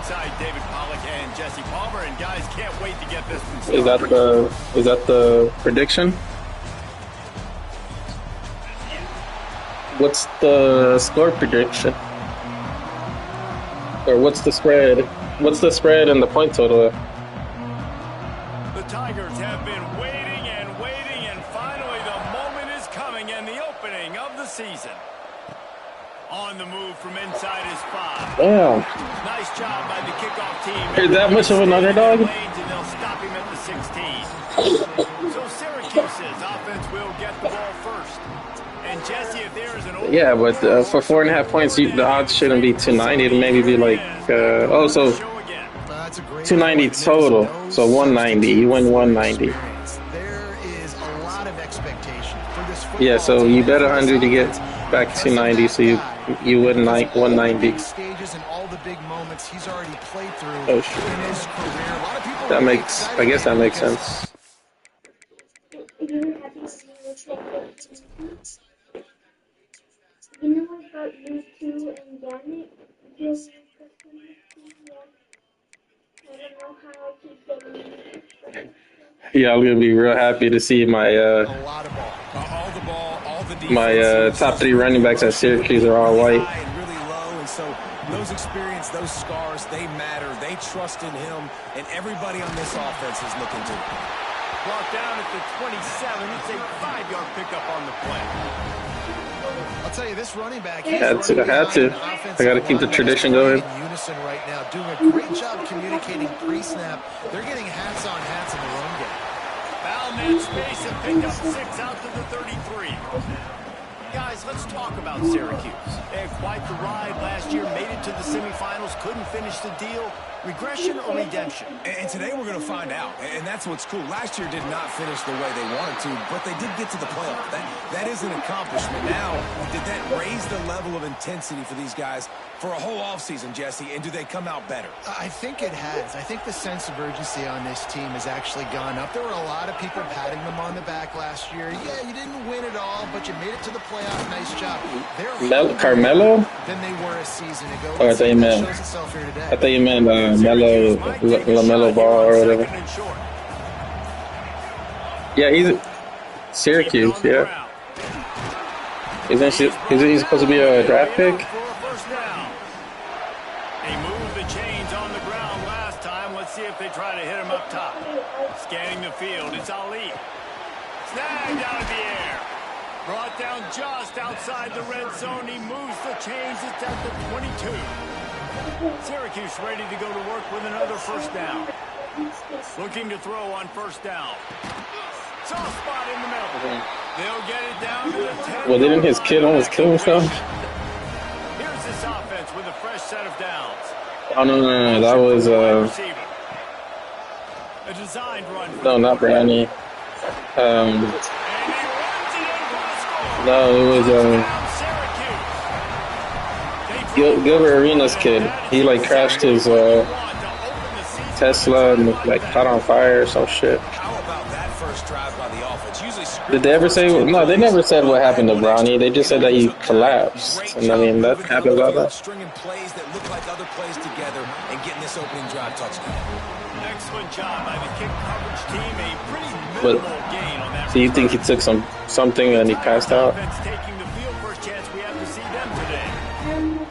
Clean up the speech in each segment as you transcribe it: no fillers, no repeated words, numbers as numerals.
alongside David Pollack and Jesse Palmer, and guys can't wait to get this one started. Is that the prediction? What's the score prediction? Or what's the spread? What's the spread and the point total? The Tigers have been waiting and finally the moment is coming and the opening of the season. On the move from inside his 5. Damn. Nice job by the kickoff team. Is that much of an underdog? And they'll stop him at the 16. So Syracuse's offense will get the ball first. And Jesse, if there is an yeah, but for 4.5 points, the odds shouldn't be 290. It'll maybe be like so 290 total. So 190. You win 190. There is a lot of expectation for this. Yeah, so you bet 100 to get back 290. So you win 190. Stages and all the big moments he's already played through in his career. A lot of people that makes. I guess that makes sense. You know about U2 and Yannick? Just I don't know how I keep getting. Yeah, I'm gonna be real happy to see my top 3 running backs at Syracuse are all white. And really low, and so those experience, those scars, they matter. They trust in him, and everybody on this offense is looking to. Brought down at the 27. It's a 5-yard pickup on the play. I'll tell you, this running back. I had to. I got to keep the tradition going. Unison right now, doing a great job communicating pre-snap. They're getting hats on hats in the run game. Foul man space and pick up 6 out to the 33. Guys, let's talk about Syracuse. They had quite the ride last year, made it to the semifinals, couldn't finish the deal. Regression or redemption? And today we're going to find out. And that's what's cool. Last year did not finish the way they wanted to, but they did get to the playoff. That is an accomplishment. Now, did that raise the level of intensity for these guys for a whole offseason, Jesse? And do they come out better? I think it has. I think the sense of urgency on this team has actually gone up. There were a lot of people patting them on the back last year. Yeah, you didn't win it all, but you made it to the playoff. Nice job. Carmelo? Than they were a season ago. Oh, I thought you meant. I thought you meant LaMelo Ball or whatever. Yeah, he's Syracuse. Yeah. Isn't he supposed to be a draft pick? They moved the chains on the ground last time. Let's see if they try to hit him up top. Scanning the field, it's Ali. Snagged out of the air. Brought down just outside the red zone. He moves the chains. It's at the 22. Syracuse ready to go to work with another first down. Looking to throw on first down. Soft spot in the middle. They'll get it down to the 10. Well, didn't his kid almost kill himself? Here's this offense with a fresh set of downs. Oh, no. That was, a designed run. No, not Brownie. No, it was Gilbert Arenas' kid. He like crashed his Tesla and like caught on fire or some shit. How about that first drive by the offense? Usually did they ever say? No, they never said what happened to Brownie. They just said that he collapsed. And I mean, that happens all that. Stringing plays that look like other plays together and getting this opening drive touchdown. Excellent job by the kick coverage team. A pretty minimal gain on that. So you think he took something and he passed out? Taking the field, first chance we have to see them today.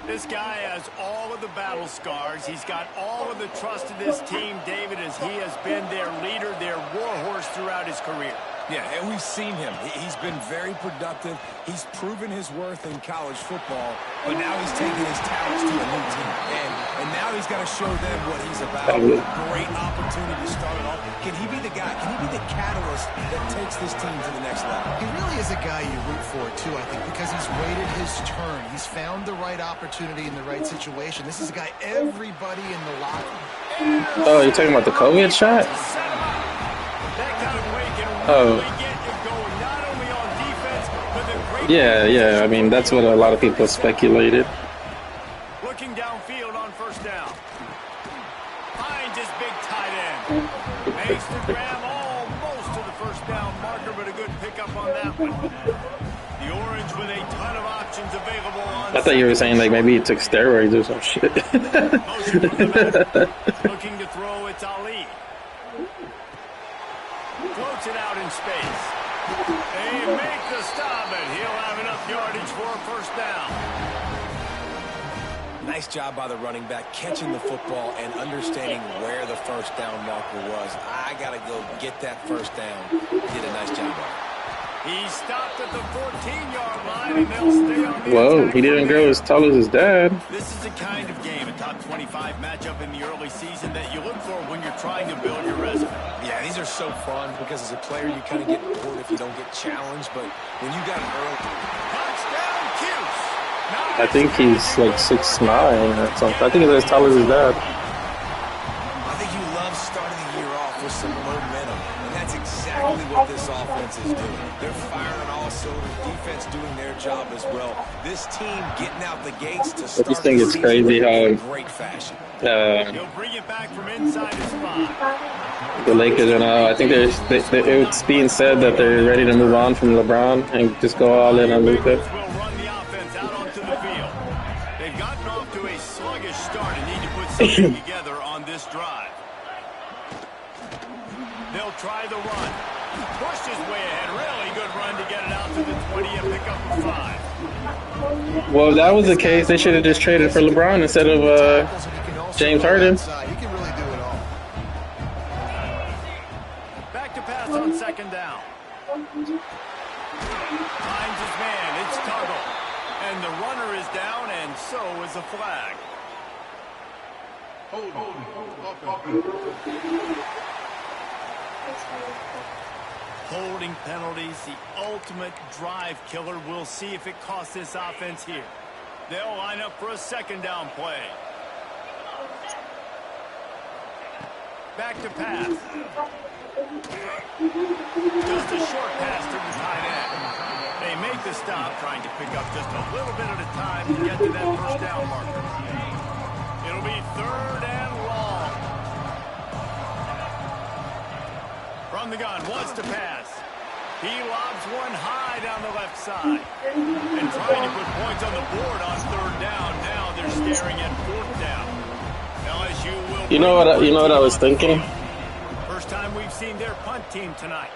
This guy has all of the battle scars. He's got all of the trust of this team, David, as he has been their leader, their warhorse throughout his career. Yeah, and we've seen him. He's been very productive. He's proven his worth in college football, but now he's taking his talents to a new team. And now he's got to show them what he's about. A great opportunity to start it off. Can he be the guy? Can he be the catalyst that takes this team to the next level? He really is a guy you root for, too, I think, because he's waited his turn. He's found the right opportunity in the right situation. This is a guy everybody in the locker room. Oh, you're talking about the COVID shot? Oh. Yeah. I mean, that's what a lot of people speculated. Looking downfield on first down. Finds his big tight end. Makes the grab almost to the first down marker, but a good pickup on that one. The orange with a ton of options available on I thought you were saying like maybe he took steroids or some shit. motion from the back. Looking to throw, it's Ali. Floats it out in space. They make the stop, and he'll have enough yardage for a first down. Nice job by the running back, catching the football and understanding where the first down marker was. I got to go get that first down. Did a nice job of it. He stopped at the 14-yard line, and they'll stay on the Whoa, attack he didn't from grow there. as tall as his dad. This is the kind of game, a top 25 matchup in the early season that you look for when you're trying to build your resume. Yeah, these are so fun because as a player, you kind of get bored if you don't get challenged. But when you got an early... Touchdown, Cuse! I think he's like 6'9" or something. I think he's as tall as his dad. I think you love starting the year off with some momentum, and that's exactly what this offense is doing. They're firing on all cylinders, defense doing their job as well. This team getting out the gates to start just think the it's season crazy how in great fashion. He'll bring it back from inside his spot. the Lakers are now, I think it's being said that they're ready to move on from LeBron and just go all in on Luka. Will run the offense out onto the field. They've gotten off to a sluggish start and need to put something together on this drive. They'll try the run. Pushed his way ahead. Really good run to get it out to the 20 and pick up a 5. Well, if that was the case, they should have just traded for LeBron instead of James Harden. He can really do it all. Back to pass on second down. Finds his man. It's Tuggle. And the runner is down, and so is a flag. Holding penalties, the ultimate drive killer. We'll see if it costs this offense here. They'll line up for a second down play. Back to pass. Just a short pass to the tight end. They make the stop, trying to pick up just a little bit at a time to get to that first down marker. It'll be third and long. From the gun, wants to pass. He lobs one high down the left side. And trying to put points on the board on third down. Now they're staring at fourth down. LSU will... You know what I was thinking? First time we've seen their punt team tonight.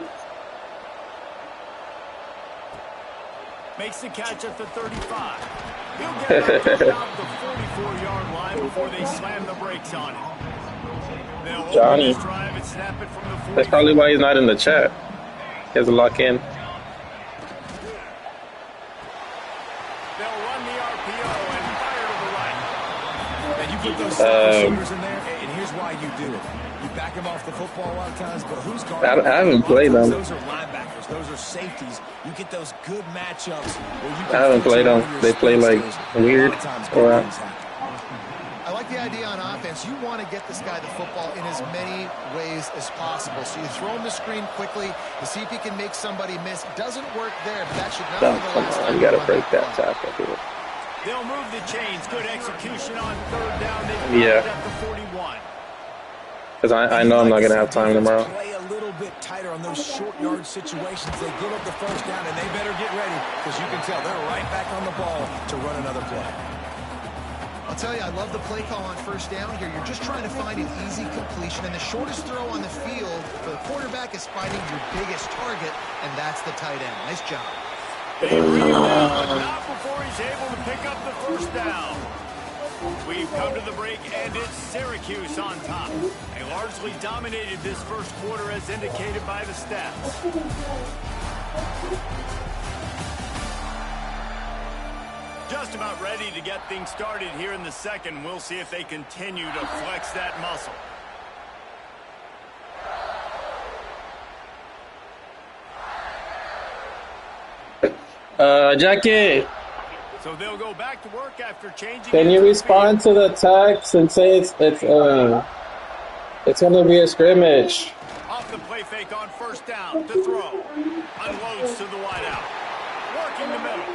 Makes the catch at the 35. He'll get back to about the 44-yard line before they slam the brakes on it. They'll Johnny. open this drive and snap it from the 44. That's probably why he's not in the chat. He has to lock in. They'll run the RPO and fire to the right. And you put those receivers in there, and here's why you do it. You back them off the football a lot of times, but who's guarding? I haven't played them. Those are linebackers. Those are safeties. You get those good matchups where you can I haven't played them. They play like weird. Or I like the idea on offense. You want to get this guy the football in as many ways as possible. So you throw him the screen quickly to see if he can make somebody miss. Doesn't work there, but that should not be the last time. you gotta break that tackle. They'll move the chains. Good execution on third down. Yeah. At the 41. Because I know I'm not gonna have time tomorrow. Play a little bit tighter on those short yard situations. They give up the first down, and they better get ready because you can tell they're right back on the ball to run another play. I'll tell you, I love the play call on first down here. You're just trying to find an easy completion, and the shortest throw on the field for the quarterback is finding your biggest target, and that's the tight end. Nice job. Not before he's able to pick up the first down. We've come to the break, and it's Syracuse on top. They largely dominated this first quarter as indicated by the stats. Just about ready to get things started here in the second. We'll see if they continue to flex that muscle. Jackie, So they'll go back to work after changing. can you into the respond field. to the text and say it's gonna be a scrimmage? Off the play fake on first down to throw. Unloads to the wideout. Working the middle.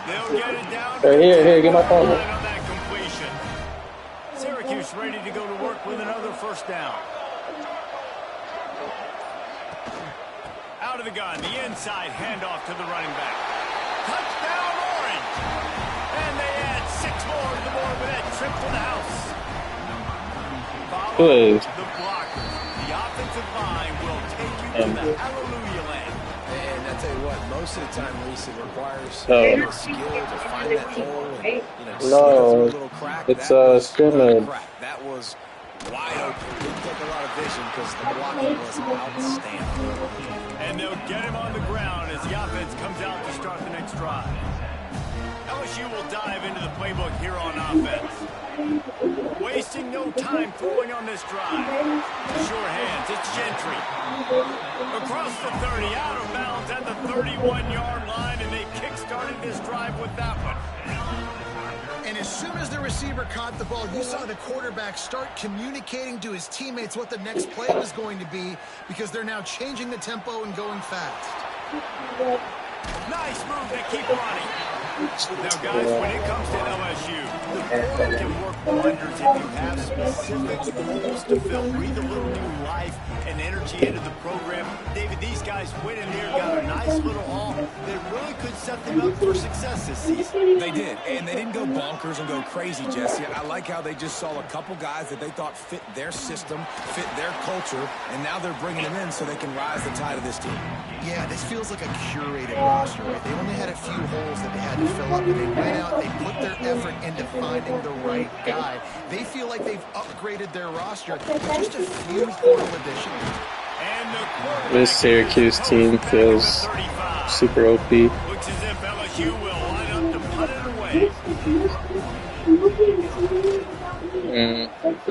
They'll get it down. Here, get my phone. On that completion. Syracuse ready to go to work with another first down. Out of the gun, the inside handoff to the running back. Touchdown! trip to the house. Good. The blockers. The offensive line will take you to the hallelujah land. And I tell you what, most of the time, Reese, it requires No. skill to find that hole and, see No, through a little crack. it's That was scrimmage. That was wide open. Didn't take a lot of vision because the blocking was outstanding. And they'll get him on the ground as the offense comes out to start the next drive. LSU will dive into the playbook here on offense. Wasting no time throwing on this drive. Sure hands, it's Gentry. Across the 30, out of bounds at the 31-yard line, and they kick-started this drive with that one. And as soon as the receiver caught the ball, you saw the quarterback start communicating to his teammates what the next play was going to be because they're now changing the tempo and going fast. Nice move. They keep running. Now, guys, when it comes to LSU, the portal can work wonders if you have specific holes to fill. Breathe a little new life and energy into the program. David, these guys went in there, got a nice little haul that really could set them up for success this season. They did, and they didn't go bonkers and go crazy, Jesse. I like how they just saw a couple guys that they thought fit their system, fit their culture, and now they're bringing them in so they can rise the tide of this team. Yeah, this feels like a curated roster, right? They only had a few holes that they had to fill up, and they went out, they put their effort into finding the right guy. They feel like they've upgraded their roster with just a few portal additions. This Syracuse team feels super OP. Looks as if LSU will line up to put it away.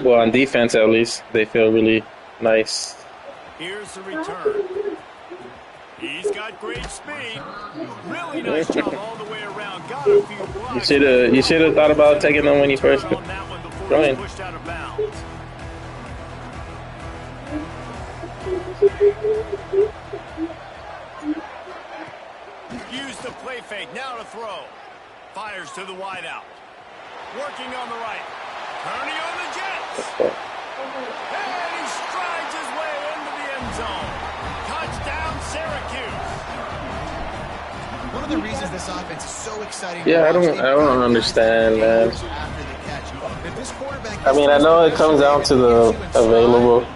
Well, on defense at least, they feel really nice. Here's the return. He's got great speed. Really nice job all the way around. Got a few blocks. You should have thought about taking them when you first joined. Pushed out of bounds. Use the play fake. Now to throw. Fires to the wideout. Working on the right. Turning on the Jets. And he strides his way into the end zone. Touchdown, Syracuse. One of the reasons this offense is so exciting. Yeah, I don't understand, man. I mean, I know it comes down to the available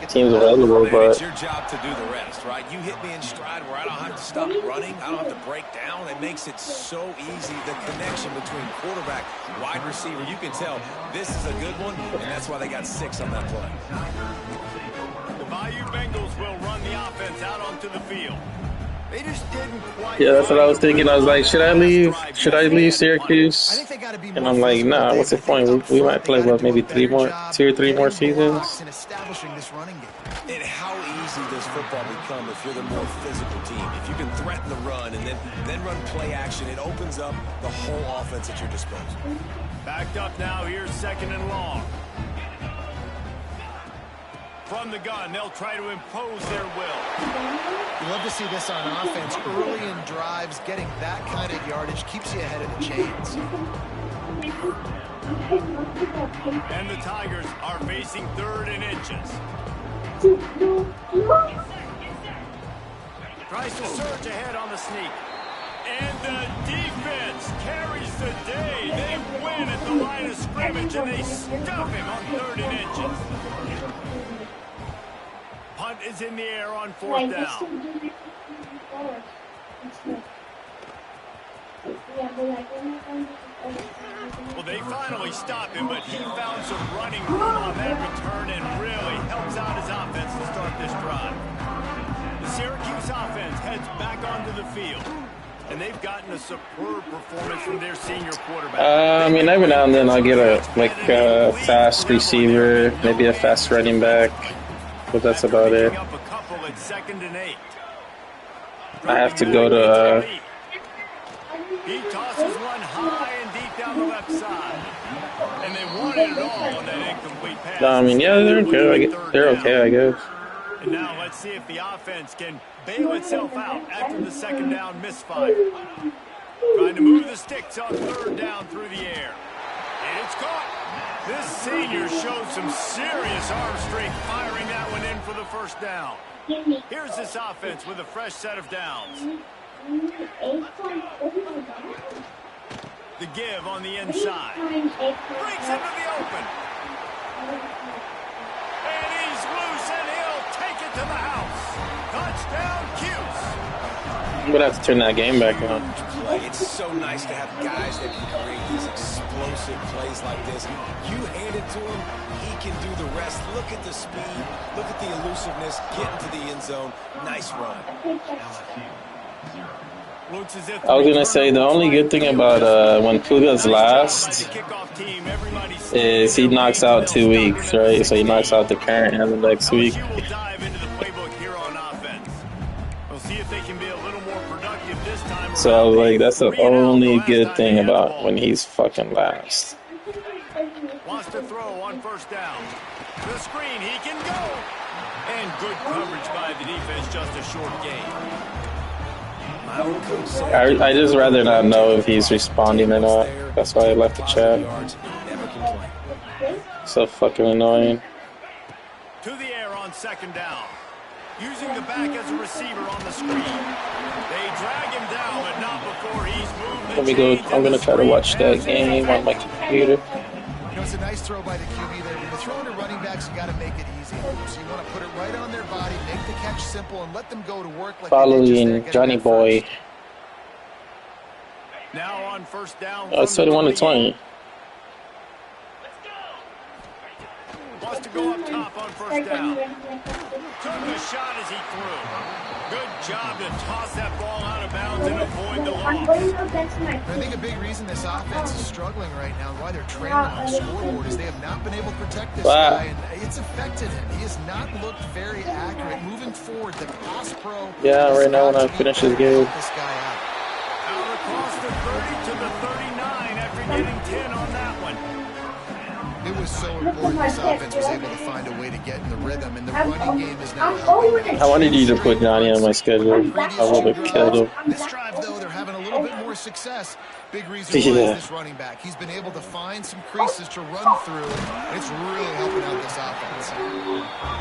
teams available, but it's your job to do the rest, right? You hit me in stride where I don't have to stop running. I don't have to break down. It makes it so easy. The connection between quarterback, wide receiver, you can tell this is a good one, and that's why they got 6 on that play. The Bayou Bengals will run the offense out onto the field. They just didn't quite. yeah, that's what I was thinking. I was like, should I leave? Should I leave Syracuse? And I'm like, nah. What's the point? We might play what, maybe 2 or 3 more seasons. And how easy does football become if you're the more physical team? If you can threaten the run and then run play action, it opens up the whole offense at your disposal. Backed up now. Here's 2nd and long. From the gun, they'll try to impose their will. You love to see this on offense. Early in drives, getting that kind of yardage keeps you ahead of the chains. And the Tigers are facing 3rd and inches. Tries to surge ahead on the sneak. And the defense carries the day. They win at the line of scrimmage, and they stuff him on 3rd and inches. Punt is in the air on 4th down. Well, they finally stop him, but he found some running room on that return and really helps out his offense to start this drive. The Syracuse offense heads back onto the field, and they've gotten a superb performance from their senior quarterback. I mean, every now and then I'll get a fast receiver, maybe a fast running back. But that's about it. I have to go to. He tosses one high and deep down the left side, and they wanted it all on that incomplete pass. No, I mean, yeah, they're okay. They're okay, I guess. And now let's see if the offense can bail itself out after the 2nd down misfire. Trying to move the sticks on 3rd down through the air, and it's caught. This senior showed some serious arm strength firing that one in for the 1st down. Here's this offense with a fresh set of downs. The give on the inside. Breaks into the open. And he's loose, and he'll take it to the house. Touchdown, Cuse. I'm going to have to turn that game back on. It's so nice to have guys that can create these explosive plays like this. You hand it to him, he can do the rest. Look at the speed. Look at the elusiveness. Get into the end zone. Nice run. I was gonna say the only good thing about when Puga's last is he knocks out 2 weeks, right? So he knocks out the current and the next week. So I was like, that's the only good thing about when he's fucking last. Wants to throw on first down. The screen, he can go. And good coverage by the defense, just a short gain. I just rather not know if he's responding or not. That's why I left the chat. So fucking annoying. To the air on second down. Using the back as a receiver on the screen. They drag him down, but not before he's moved. Let me go. I'm gonna try to watch that game on my computer. You know, it's a nice throw by the QB there. When you're throwing to running backs, you got to make it easy. So you want to put it right on their body, make the catch simple, and let them go to work. Like following Johnny Boy. Now on first down. Oh, it's 31-20. Wants to go up top on first down. Took a shot as he threw. Good job to toss that ball out of bounds and avoid the loss. I think a big reason this offense is struggling right now, why they're trailing on the scoreboard, is they have not been able to protect this guy, and it's affected him. He has not looked very accurate moving forward. The pass pro. Yeah, right now when I finish this game. This guy out. Out across the 30 to the 39 after getting 10 on that one. It was so important this offense was able to find a way to get in the rhythm, and the running game is now helping. I wanted you to put Johnny on my schedule. I would have killed him. This drive, though, they're having a little bit more success. Big reason why is this running back. He's been able to find some creases to run through, and it's really helping out this offense.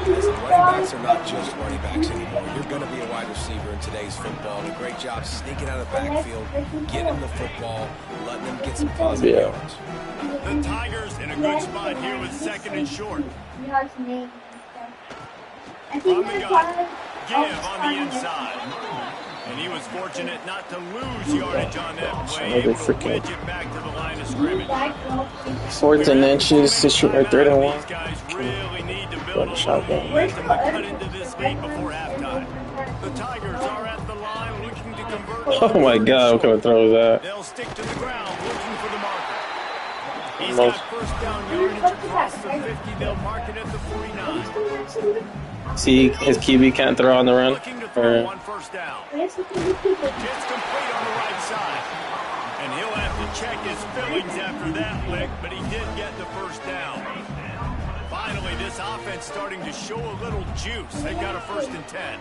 Listen, running backs are not just running backs anymore. You're going to be a wide receiver in today's football. A great job sneaking out of the backfield, getting the football, letting them get some positive yards. The Tigers in a good spot here with second and short. On the gun, give on the inside. And he was fortunate not to lose yardage on that play. Able to wedge it back to the line of scrimmage. 4th and inches, or 3rd and 1. These guys really need to build a little momentum to cut into this lead before halftime. The Tigers are at the line looking to convert. Oh my god, what kind of throw is that? They'll stick to the ground looking for the marker. He's got first down yardage across the 50. They'll mark it at the 49. See, his QB can't throw on the run. Looking to throw on first down. It's complete on the right side. And he'll have to check his fillings after that lick, but he did get the first down. Finally, this offense starting to show a little juice. They got a 1st and 10.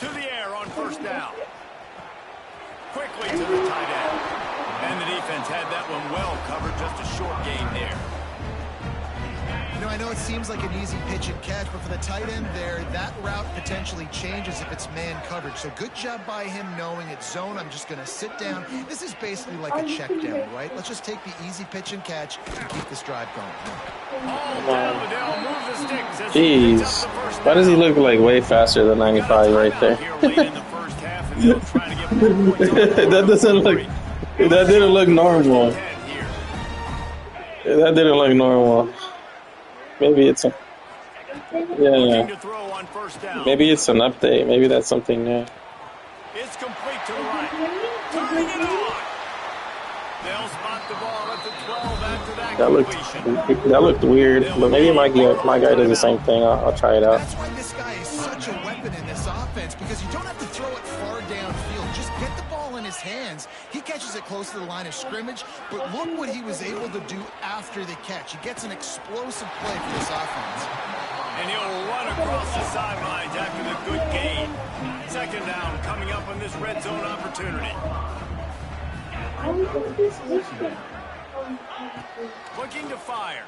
To the air on first down. Quickly to the tight end. And the defense had that one well covered, just a short gain there. You know, I know it seems like an easy pitch and catch, but for the tight end there, that route potentially changes if it's man coverage. So good job by him knowing it's zone. I'm just going to sit down. This is basically like a check down, right? Let's just take the easy pitch and catch and keep this drive going. Jeez. Why does he look like way faster than 95 right there? That doesn't look... That didn't look normal. That didn't look normal. Maybe it's a... Yeah. Maybe it's an update. Maybe that's something new. It's complete to the right. Turning it on. They'll spot the ball at the 12 after that looked weird, but maybe my guy does the same thing. I'll try it out. That's why this guy is such a weapon in this offense, because you don't have to throw it far downfield. Just get the ball in his hands. He catches it close to the line of scrimmage, but look what he was able to do after the catch. He gets an explosive play for this offense. And he'll run across the sidelines after the good gain. 2nd down coming up on this red zone opportunity. Looking to fire.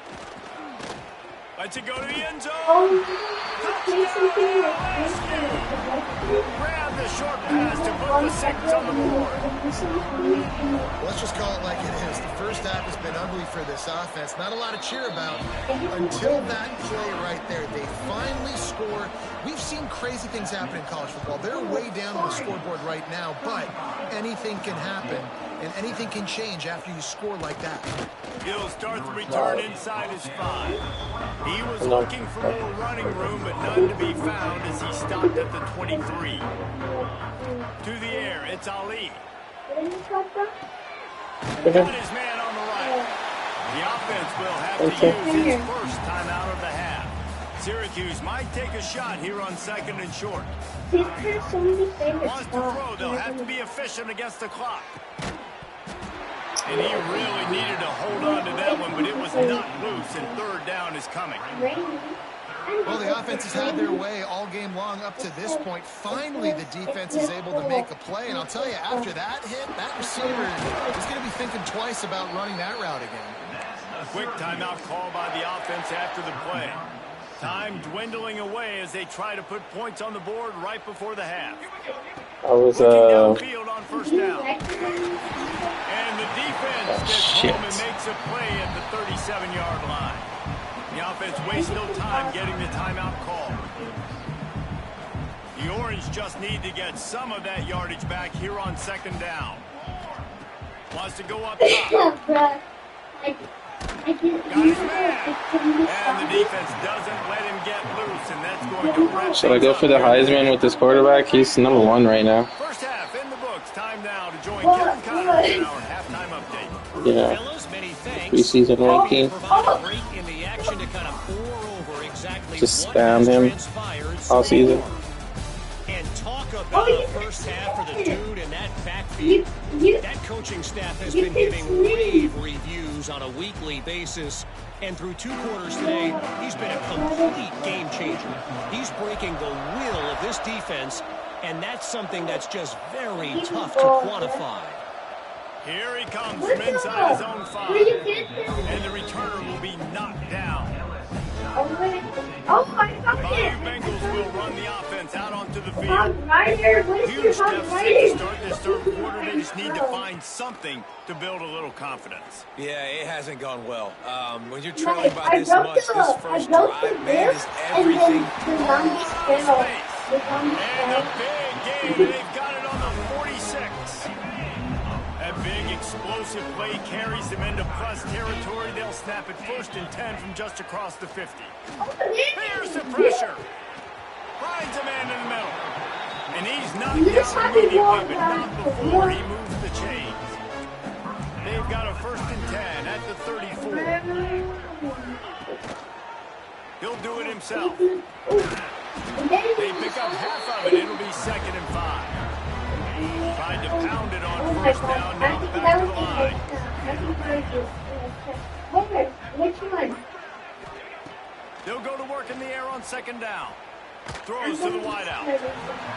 Lets it go to the end zone. Grab the short pass to put the Saints on the board. Let's just call it like it is. The first half has been ugly for this offense. Not a lot to cheer about until that play right there. They finally score. We've seen crazy things happen in college football. They're way down on the scoreboard right now, but anything can happen, and anything can change after you score like that. He'll start the return inside his 5. He was looking for more running room, but none to be found as he stopped at the 23. To the air, it's Ali. Got his man on the right. The offense will have to use his first timeout of the half. Syracuse might take a shot here on 2nd and short. Wants to throw, they'll have to be efficient against the clock. And he really needed to hold on to that one, but it was not loose, and 3rd down is coming. Well, the offense has had their way all game long up to this point. Finally, the defense is able to make a play, and I'll tell you, after that hit, that receiver is going to be thinking twice about running that route again. Quick timeout call by the offense after the play. Time dwindling away as they try to put points on the board right before the half. I was downfield on 1st down. And the defense gets home and makes a play at the 37-yard line. The offense wastes no time getting the timeout call. The Orange just need to get some of that yardage back here on 2nd down. Wants to go up top. Got his man. And the defense doesn't let him get loose, and that's going to wrap. Should I go for the Heisman with this quarterback? He's number 1 right now. First half in the books. Time now to join Kevin Connors in our halftime update. Yeah. Preseason ranking. Just spam him all season. And talk about the first half for the dude in that backfield. That coaching staff has been giving rave reviews on a weekly basis. And through 2 quarters today, he's been a complete game changer. He's breaking the will of this defense, and that's something that's just very tough to quantify. Here he comes from inside his own 5. And the returner will be knocked down. Bayou Bengals will run the offense out onto the field. Huge deficit to start this 3rd quarter. They just need to find something to build a little confidence. Yeah, it hasn't gone well. When you're trailing by this much, this first drive, man, is everything. And a big gain. They've got it on the 46. That big explosive play carries them into plus territory. They'll snap it 1st and 10 from just across the 50. Here's the pressure. Finds a man in the middle. And he's knocked down immediately, but not before he moves the chains. They've got a 1st and 10 at the 34. He'll do it himself. They pick up half of it. It'll be 2nd and 5. Tried to pound it on 1st down, now back to the line. Which one? They'll go to work in the air on 2nd down. Throws to the wideout.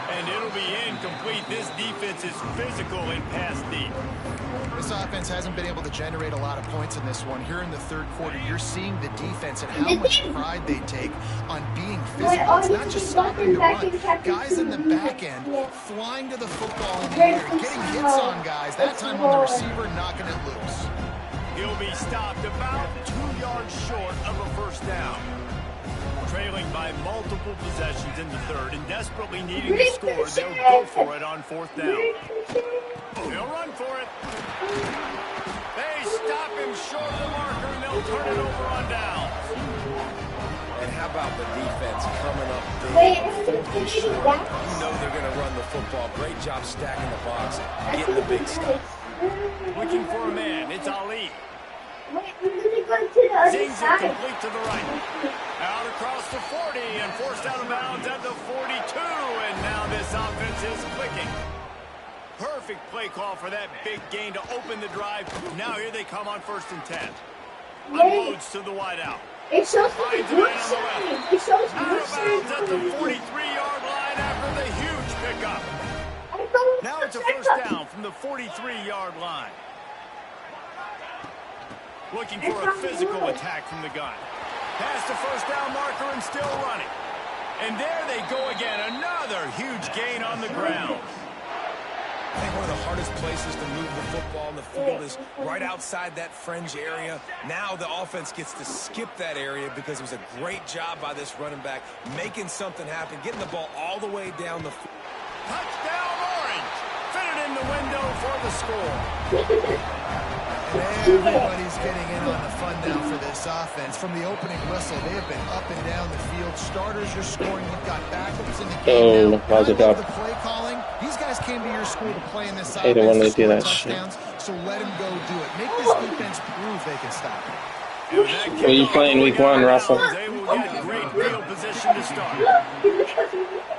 And it'll be incomplete. This defense is physical and pass deep. This offense hasn't been able to generate a lot of points in this one. Here in the 3rd quarter, you're seeing the defense and how much pride they take on being physical. It's not just stopping the run. Guys in the back end flying to the football in the air, getting hits on guys, that time on the receiver, knocking it loose. He'll be stopped about 2 yards short of a 1st down. Trailing by multiple possessions in the 3rd and desperately needing to score, they'll go for it on 4th down. They'll run for it. They stop him short of the marker, and they'll turn it over on down. And how about the defense coming up big? You know they're going to run the football. Great job stacking the box, getting the big stuff. Looking for a man. It's Ali. Zings it complete to the right. Out across the 40 and forced out of bounds at the 42. And now this offense is clicking. Perfect play call for that big gain to open the drive. Now here they come on 1st and 10. Unloads to the wideout. It shows Finds a man on the left. It shows Out of bounds at the 43-yard line after the huge pickup. Now it's a 1st down from the 43-yard line. Looking for a physical attack from the gun. Past the first down marker and still running. And there they go again. Another huge gain on the ground. I think one of the hardest places to move the football on the field is right outside that fringe area. Now the offense gets to skip that area because it was a great job by this running back making something happen, getting the ball all the way down the field. Touchdown Orange. Fitted in the window for the score. Everybody's getting in on the fun now for this offense. From the opening whistle, they have been up and down the field. Starters are scoring. You've got backups in the game now. How's it up? The play calling. These guys came to your school to play in this I hate it when they offense, do that touchdowns, so let them go do it. Make this defense prove they can stop it. Are you playing week 1, Russell? They will get great field position to start.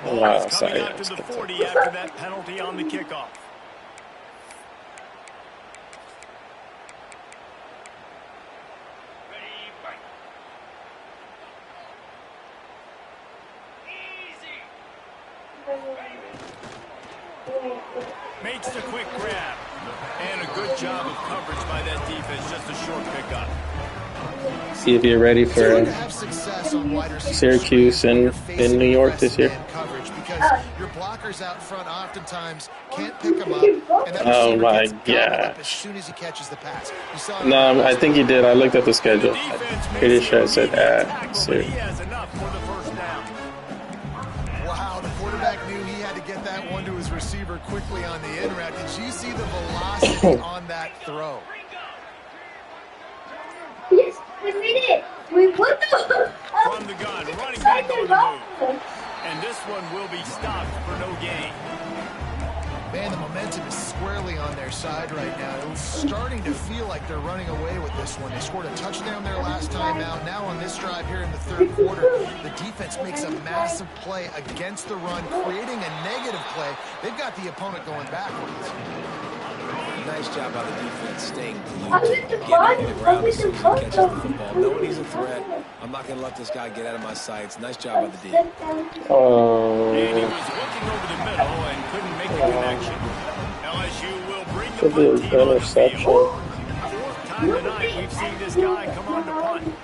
Wow, Coming sorry. out to the 40 after that penalty on the kickoff. Makes the quick grab. And a good job of coverage by that defense. Just a short pickup. See if you're ready for Syracuse in New York this year. Because your blockers out front oftentimes can't pick them up. And that Oh my receiver gets gobbled up gosh. as soon as he catches the pass. You saw No, I think you did. I looked at the schedule. I'm pretty sure it said He Syracuse. has enough for the first down. Wow, the quarterback knew he had to get that one to his receiver quickly on the in route. Did you see the velocity on that throw? Yes, we made it. We won the From the gun, running back on the move. And this one will be stopped for no gain. Man, the momentum is squarely on their side right now. It was starting to feel like they're running away with this one. They scored a touchdown their last time out. Now on this drive here in the third quarter, the defense makes a massive play against the run, creating a negative play. They've got the opponent going backwards. Nice job by the defense staying glued, getting to the ground as soon as he catches the football. Knowing he's a threat, I'm not going to let this guy get out of my sights. Nice job by the D. And he Oh, was looking over the middle and couldn't make the connection. LSU will bring the could be punt an team on the interception. field. Fourth time tonight we've seen this guy come on to punt.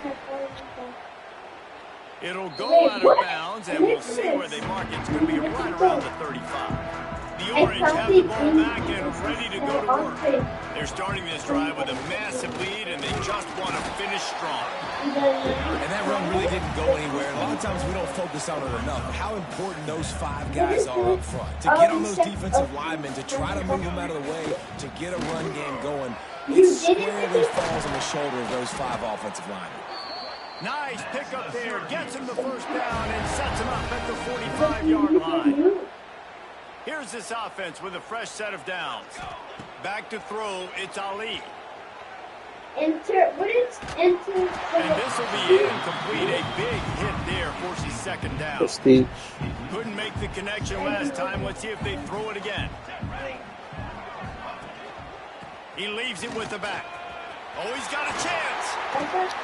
It'll go out of bounds, and we'll see where they mark it. It's going to be right around the 35. The Orange have the ball back and ready to go to work. They're starting this drive with a massive lead, and they just want to finish strong. And that run really didn't go anywhere. And a lot of times we don't focus on it enough. How important those 5 guys are up front. To get on those defensive linemen, to try to move them out of the way, to get a run game going. It squarely falls on the shoulder of those 5 offensive linemen. Nice pickup there. Gets him the first down and sets him up at the 45-yard line. Here's this offense with a fresh set of downs. Back to throw, it's Ali. Enter. What is enter? And this will be incomplete. A big hit there forces second down. Prestige. Couldn't make the connection last time. Let's see if they throw it again. He leaves it with the back. Oh, he's got a chance.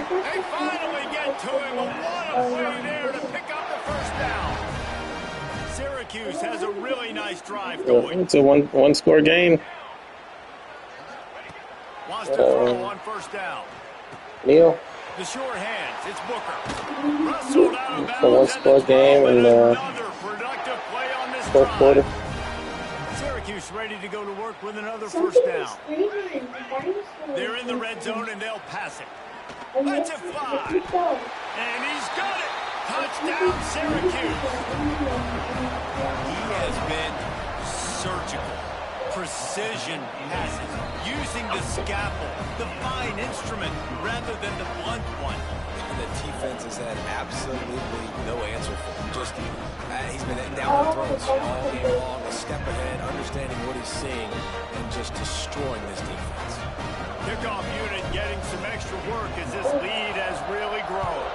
They finally get to him. What a play there to pick up the first down. Syracuse has a really nice drive going. It's a one score game. Wants to throw on first down. Neil. The sure hands. It's Booker. Wrestled out of bounds. It's a one-score game in the another productive play on this fourth drive. quarter. Syracuse ready to go to work with another first down. They're in the red zone and they'll pass it. Let's it fly. And he's got it. Touchdown, Syracuse. He has been surgical. Precision passes. Using the scalpel, the fine instrument, rather than the blunt one. And the defense has had absolutely no answer for him. Just, he's been down the throats all game long, a step ahead, understanding what he's seeing, and just destroying this defense. Kickoff unit getting some extra work as this lead has really grown.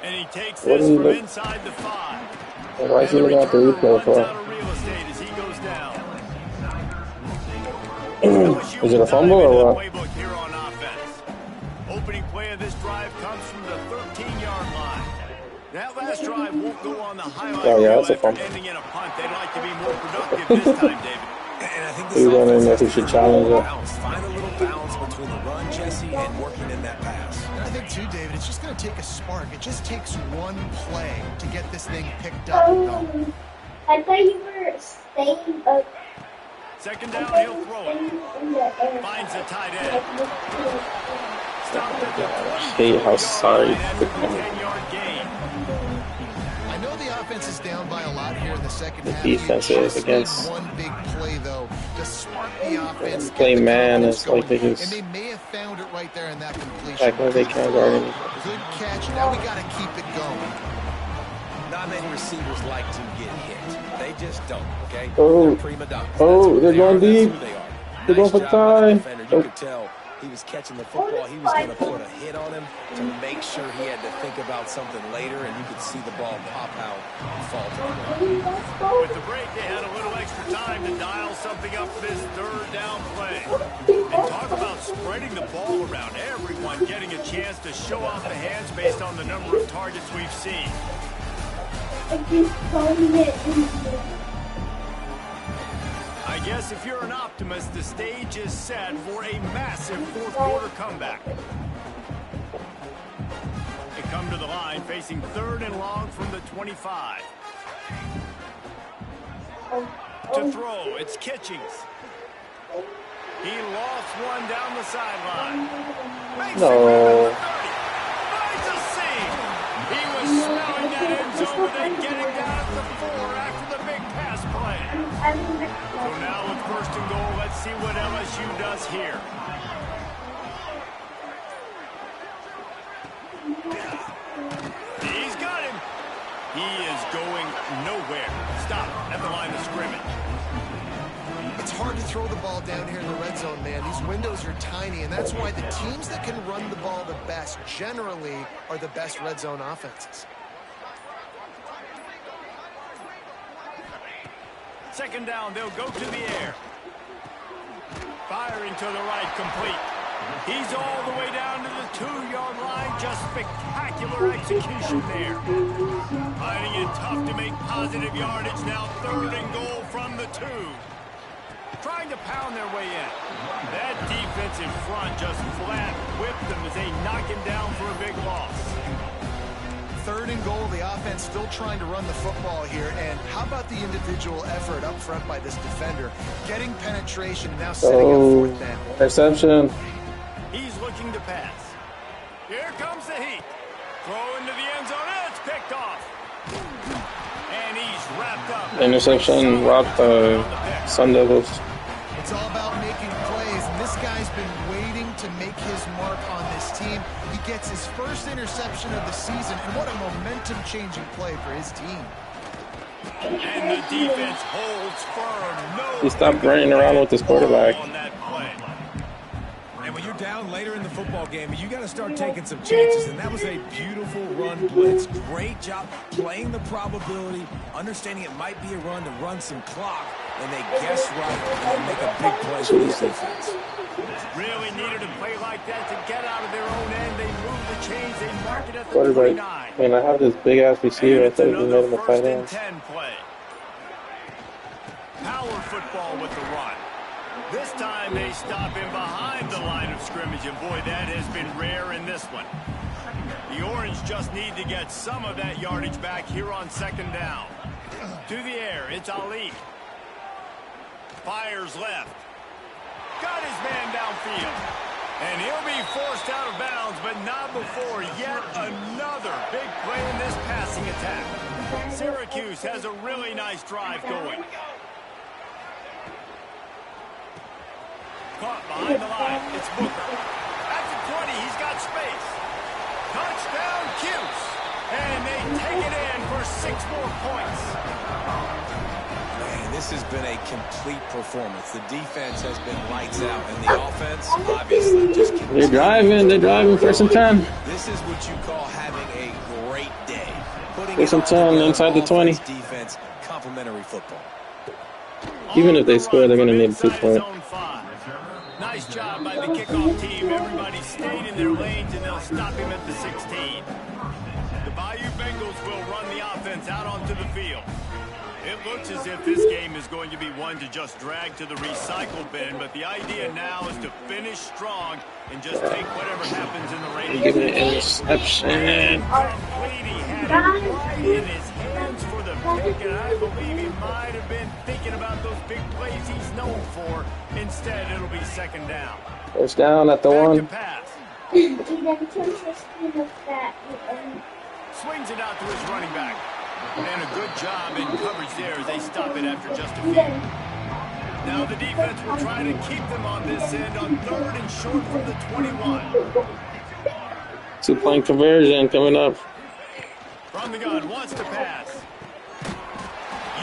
And he takes this from inside the 5. Why is he looking at the replay for? Out of real estate as he goes down. Is it a fumble or what? Playbook here on offense. Opening play of this drive comes from the 13-yard line. That last drive won't go on the highlight Oh, yeah, reel that's a after fumble. ending in a punt. They'd like to be more productive this time, David. And I think He's wondering if he should challenge it. Find a little balance between the run, Jesse, and working in that pass. And I think, too, David, it's just going to take a spark. It just takes one play to get this thing picked up. Oh, I thought you were staying up. Second down, he'll throw it. Finds the tight end. Stopped at the 20. Hate how sorry. 10-yard gain. I know the offense is down by a lot here in the second half. Defense is against one big play though to spark the offense. play man is like they and just they may have found it right there in that completion. back when they can't guard anything. Good catch. Now we got to keep it going. Not many receivers like to get hit. They just don't, okay? Oh. They're prima donnas. Oh, they're going That's deep. who they are. They're going for Nice job by the tie. defender. You could tell he was catching the football. He was going to put a hit on him to make sure he had to think about something later, and you could see the ball pop out and fall to the ground. With the break, they had a little extra time to dial something up this third down play. And talk about spreading the ball around. Everyone getting a chance to show off the hands based on the number of targets we've seen. I guess if you're an optimist, the stage is set for a massive fourth-quarter comeback. They come to the line facing third and long from the 25. To throw, it's Kitchings. He lost one down the sideline. Makes No. it grab at the 30. Finds a seam. He was smelling that end zone, but then getting down at the 4 after the big pass play. So now with first and goal, let's see what LSU does here. He's got him. He is going nowhere. Stop at the line of scrimmage. It's hard to throw the ball down here in the red zone, man. These windows are tiny, and that's why the teams that can run the ball the best generally are the best red zone offenses. Second down, they'll go to the air. Firing to the right, complete. He's all the way down to the 2-yard line. Just spectacular execution there. Finding it tough to make positive yardage. Now third and goal from the 2. Trying to pound their way in. That defensive front just flat whipped them as they knock him down for a big loss. Third and goal, the offense still trying to run the football here. And how about the individual effort up front by this defender? Getting penetration, now setting up fourth down. Interception. He's looking to pass. Here comes the heat. Throw into the end zone. It's picked off. And he's wrapped up. Interception robbed Sun Devils. It's all about making plays, and this guy's been waiting to make his mark on this team. He gets his first interception of the season, and what a momentum-changing play for his team. And the defense holds firm. No, He stopped running around with his quarterback. on that play. And when you're down later in the football game, you got to start taking some chances. And that was a beautiful run blitz. Great job playing the probability, understanding it might be a run to run some clock, and they guess right and make a big play for this defense. Really needed a play like that to get out of their own end. They move the chains. They mark it at the Quarterback. 29. Man, I have this big ass receiver. I And it's thought he made another him a first tight and end. 10 play. Power football with the run. This time they stop him behind the line of scrimmage, and boy, that has been rare in this one. The Orange just need to get some of that yardage back here on second down. To the air, it's Ali. Fires left. Got his man downfield. And he'll be forced out of bounds, but not before yet another big play in this passing attack. Syracuse has a really nice drive going. Caught behind the line. It's Booker. At the 20, he's got space. Touchdown, Cuse. And they take it in for 6 more points. Man, this has been a complete performance. The defense has been lights out, and the offense, obviously, just They're driving first and 10. This is what you call having a great day. Putting First it and all 10 together, inside the 20. offense, defense, complementary football. Even if they score, they're going to need a 2-point. Nice job by the kickoff team. Everybody stayed in their lanes, and they'll stop him at the 16. The Bayou Bengals will run the offense out onto the field. It looks as if this game is going to be one to just drag to the recycle bin, but the idea now is to finish strong and just take whatever happens in the rain. Give me an interception. Complete. He had it right in his hands for the pick, and I believe he might have been thinking about those big plays he's known for. Instead, it'll be second down. First down at the Back to one. pass. Swings it out to his running back. And a good job in coverage there as they stop it after just a few. Now the defense will try to keep them on this end on 3rd and short from the 21. 2-point conversion coming up. From the gun, wants to pass.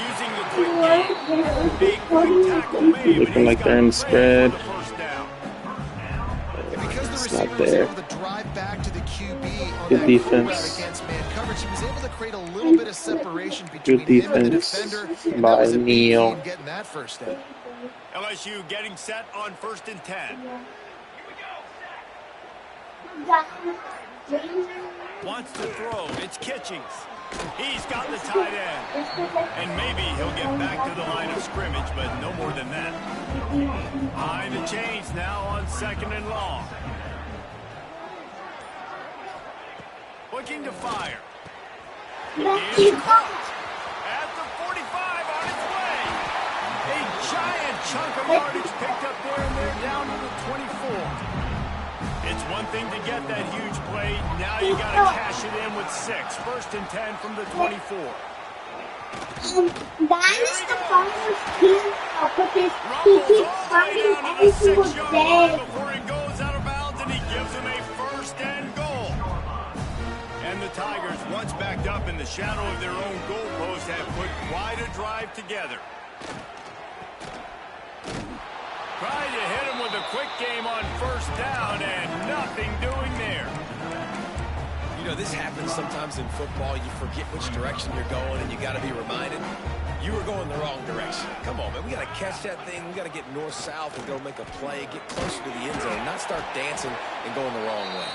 Using the quick game. Big quick tackle made. Looking like they're in the spread. Because It's the not receiver was there. able to drive back to the QB on Good that defense. against man coverage, he was able to create a little bit of separation between Good him and the defense defender. And by that was a big key Neal. in getting that first down. LSU getting set on 1st and 10. Wants to throw. It's Kitchings. He's got the tight end. And maybe he'll get back to the line of scrimmage, but no more than that. Behind the chains now on 2nd and long. Looking to fire. It's caught at the 45 on its way. A giant chunk of yardage picked up there, and they're down to the 24. It's one thing to get that huge play. Now you got to cash it in with 6. 1st and 10 from the 24. That is the funniest thing because he keeps running every single day. Before he goes out of bounds, and he gives him a 1st and goal. And the Tigers, once backed up in the shadow of their own goalpost, have put quite a drive together. Trying to hit him with a quick game on 1st down, and nothing doing there. You know, this happens sometimes in football. You forget which direction you're going, and you got to be reminded you were going the wrong direction. Come on, man. We got to catch that thing. We got to get north-south and go make a play, get closer to the end zone, not start dancing and going the wrong way.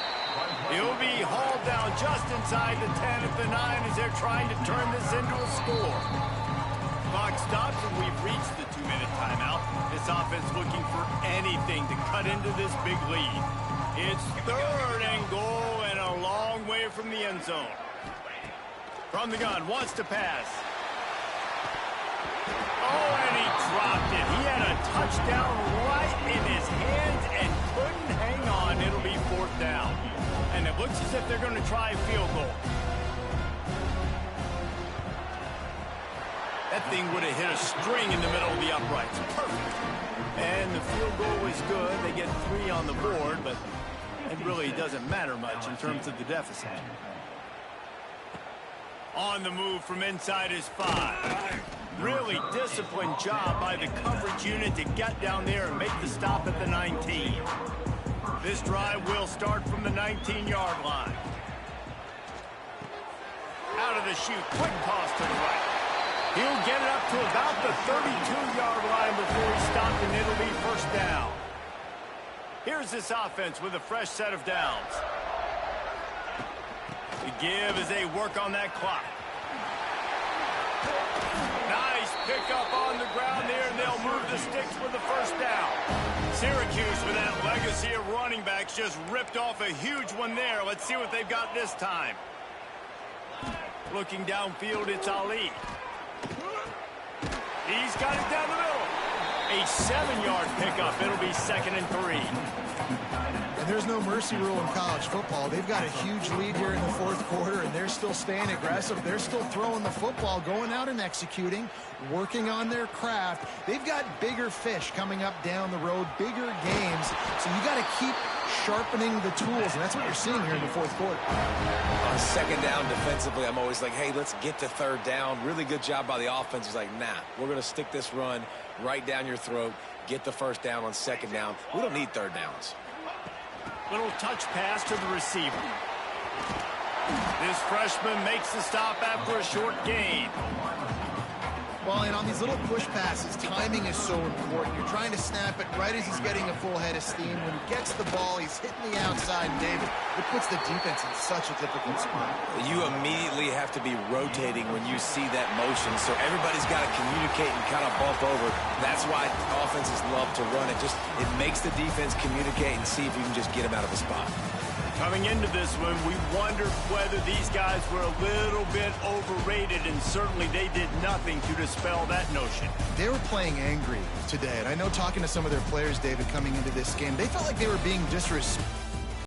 He'll be hauled down just inside the 10 at the 9 as they're trying to turn this into a score. Clock stops, and we've reached the 2-minute timeout. This offense looking for anything to cut into this big lead. It's 3rd and goal and a long way from the end zone. From the gun, wants to pass. Oh, and he dropped it. He had a touchdown right in his hands and couldn't hang on. It'll be 4th down. And it looks as if they're going to try a field goal. That thing would have hit a string in the middle of the uprights. Perfect. And the field goal was good. They get 3 on the board, but it really doesn't matter much in terms of the deficit. On the move from inside his 5. Really disciplined job by the coverage unit to get down there and make the stop at the 19. This drive will start from the 19-yard line. Out of the chute, quick toss to the right. He'll get it up to about the 32-yard line before he stopped, and it'll be 1st down. Here's this offense with a fresh set of downs. The give as they work on that clock. Nice pickup on the ground there, and they'll move the sticks with the 1st down. Syracuse, with that legacy of running backs, just ripped off a huge one there. Let's see what they've got this time. Looking downfield, it's Ali. He's got it down the middle. A 7-yard pickup. It'll be 2nd and 3. And there's no mercy rule in college football. They've got a huge lead here in the 4th quarter, and they're still staying aggressive. They're still throwing the football, going out and executing, working on their craft. They've got bigger fish coming up down the road, bigger games. So you got to keep sharpening the tools, and that's what you're seeing here in the 4th quarter. On 2nd down defensively, I'm always like, hey, let's get to 3rd down. Really good job by the offense. It's like, nah, we're going to stick this run right down your throat, get the 1st down on 2nd down. We don't need 3rd downs. Little touch pass to the receiver. This freshman makes the stop after a short gain. Well, and on these little push passes, timing is so important. You're trying to snap it right as he's getting a full head of steam. When he gets the ball, he's hitting the outside, and David, it puts the defense in such a difficult spot. You immediately have to be rotating when you see that motion, so everybody's got to communicate and kind of bump over. That's why offenses love to run it. It makes the defense communicate and see if you can just get him out of a spot. Coming into this one, we wondered whether these guys were a little bit overrated, and certainly they did nothing to dispel that notion. They were playing angry today, and I know talking to some of their players, David, coming into this game, they felt like they were being disrespected.